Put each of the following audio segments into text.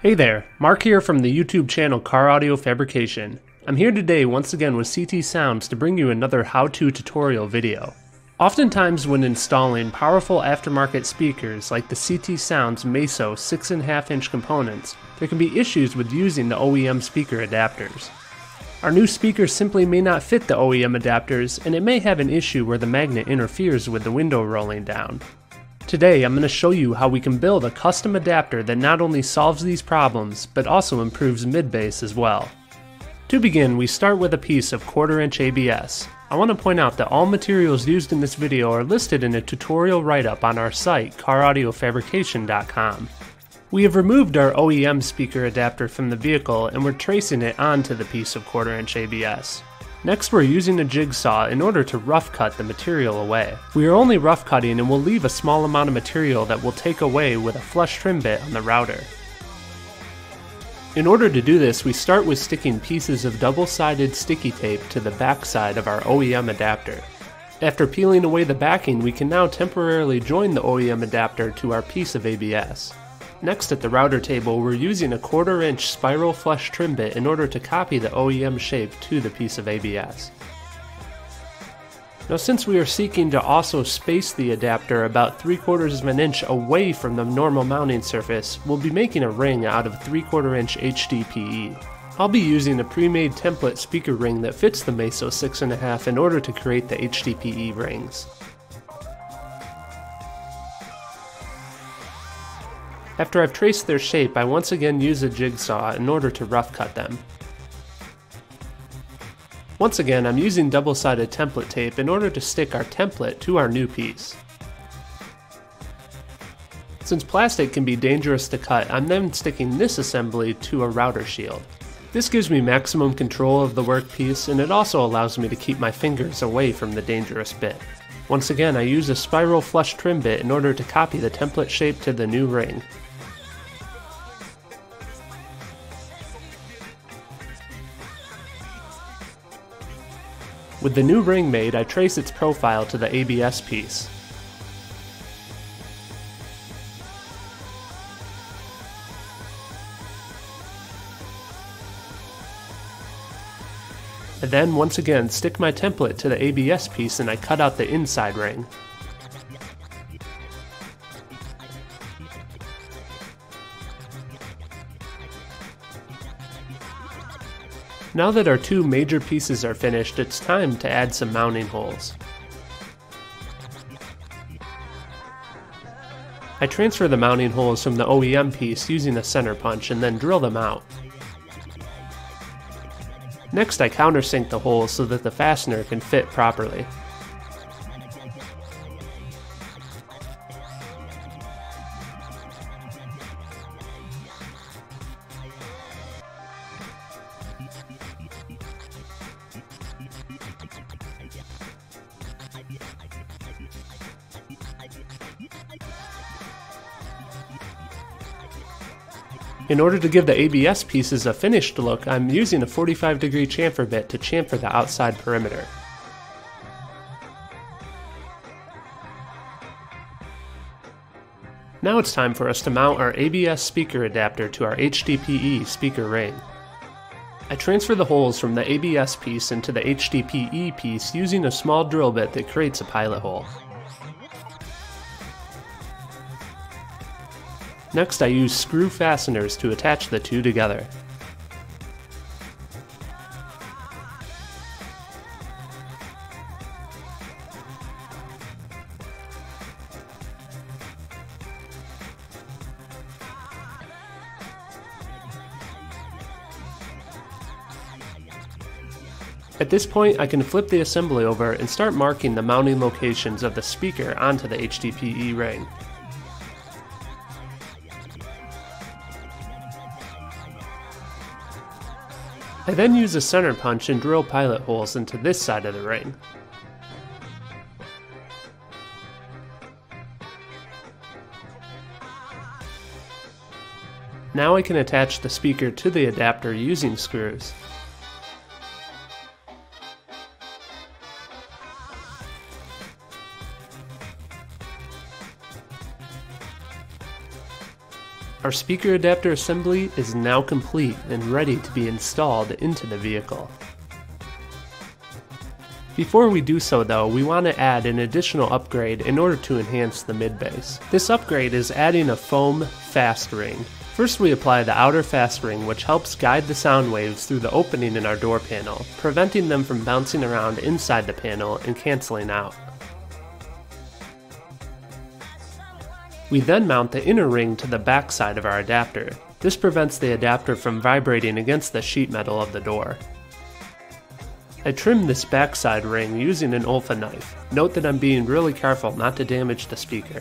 Hey there, Mark here from the YouTube channel Car Audio Fabrication. I'm here today once again with CT Sounds to bring you another how-to tutorial video. Oftentimes when installing powerful aftermarket speakers like the CT Sounds Meso 6.5-inch components, there can be issues with using the OEM speaker adapters. Our new speakers simply may not fit the OEM adapters, and it may have an issue where the magnet interferes with the window rolling down. Today I'm going to show you how we can build a custom adapter that not only solves these problems, but also improves mid-bass as well. To begin, we start with a piece of 1/4-inch ABS. I want to point out that all materials used in this video are listed in a tutorial write-up on our site, CarAudioFabrication.com. We have removed our OEM speaker adapter from the vehicle and we're tracing it onto the piece of 1/4-inch ABS. Next, we're using a jigsaw in order to rough cut the material away. We are only rough cutting and will leave a small amount of material that we'll take away with a flush trim bit on the router. In order to do this, we start with sticking pieces of double-sided sticky tape to the back side of our OEM adapter. After peeling away the backing, we can now temporarily join the OEM adapter to our piece of ABS. Next, at the router table, we're using a 1/4-inch spiral flush trim bit in order to copy the OEM shape to the piece of ABS. Now, since we are seeking to also space the adapter about 3/4 of an inch away from the normal mounting surface, we'll be making a ring out of 3/4-inch HDPE. I'll be using a pre-made template speaker ring that fits the Meso 6.5 in order to create the HDPE rings. After I've traced their shape, I once again use a jigsaw in order to rough cut them. Once again, I'm using double-sided template tape in order to stick our template to our new piece. Since plastic can be dangerous to cut, I'm then sticking this assembly to a router shield. This gives me maximum control of the workpiece, and it also allows me to keep my fingers away from the dangerous bit. Once again, I use a spiral flush trim bit in order to copy the template shape to the new ring. With the new ring made, I trace its profile to the ABS piece. I then once again stick my template to the ABS piece and I cut out the inside ring. Now that our two major pieces are finished, it's time to add some mounting holes. I transfer the mounting holes from the OEM piece using a center punch and then drill them out. Next, I countersink the holes so that the fastener can fit properly. In order to give the ABS pieces a finished look, I'm using a 45-degree chamfer bit to chamfer the outside perimeter. Now it's time for us to mount our ABS speaker adapter to our HDPE speaker ring. I transfer the holes from the ABS piece into the HDPE piece using a small drill bit that creates a pilot hole. Next, I use screw fasteners to attach the two together. At this point, I can flip the assembly over and start marking the mounting locations of the speaker onto the HDPE ring. I then use a center punch and drill pilot holes into this side of the ring. Now I can attach the speaker to the adapter using screws. Our speaker adapter assembly is now complete and ready to be installed into the vehicle. Before we do so though, we want to add an additional upgrade in order to enhance the mid-bass. This upgrade is adding a foam fast ring. First we apply the outer fast ring, which helps guide the sound waves through the opening in our door panel, preventing them from bouncing around inside the panel and cancelling out. We then mount the inner ring to the back side of our adapter. This prevents the adapter from vibrating against the sheet metal of the door. I trimmed this backside ring using an Olfa knife. Note that I'm being really careful not to damage the speaker.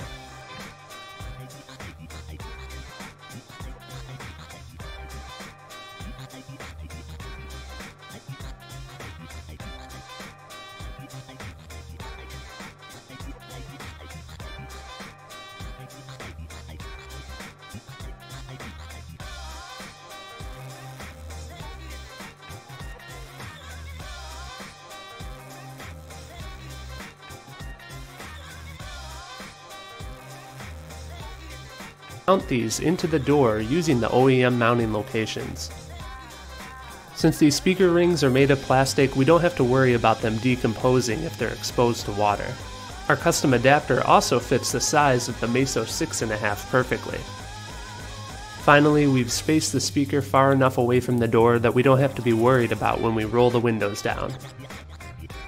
Mount these into the door using the OEM mounting locations. Since these speaker rings are made of plastic, we don't have to worry about them decomposing if they're exposed to water. Our custom adapter also fits the size of the Meso 6.5 perfectly. Finally, we've spaced the speaker far enough away from the door that we don't have to be worried about when we roll the windows down.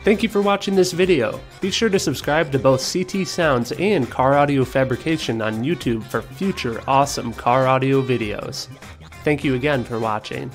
Thank you for watching this video. Be sure to subscribe to both CT Sounds and Car Audio Fabrication on YouTube for future awesome car audio videos. Thank you again for watching.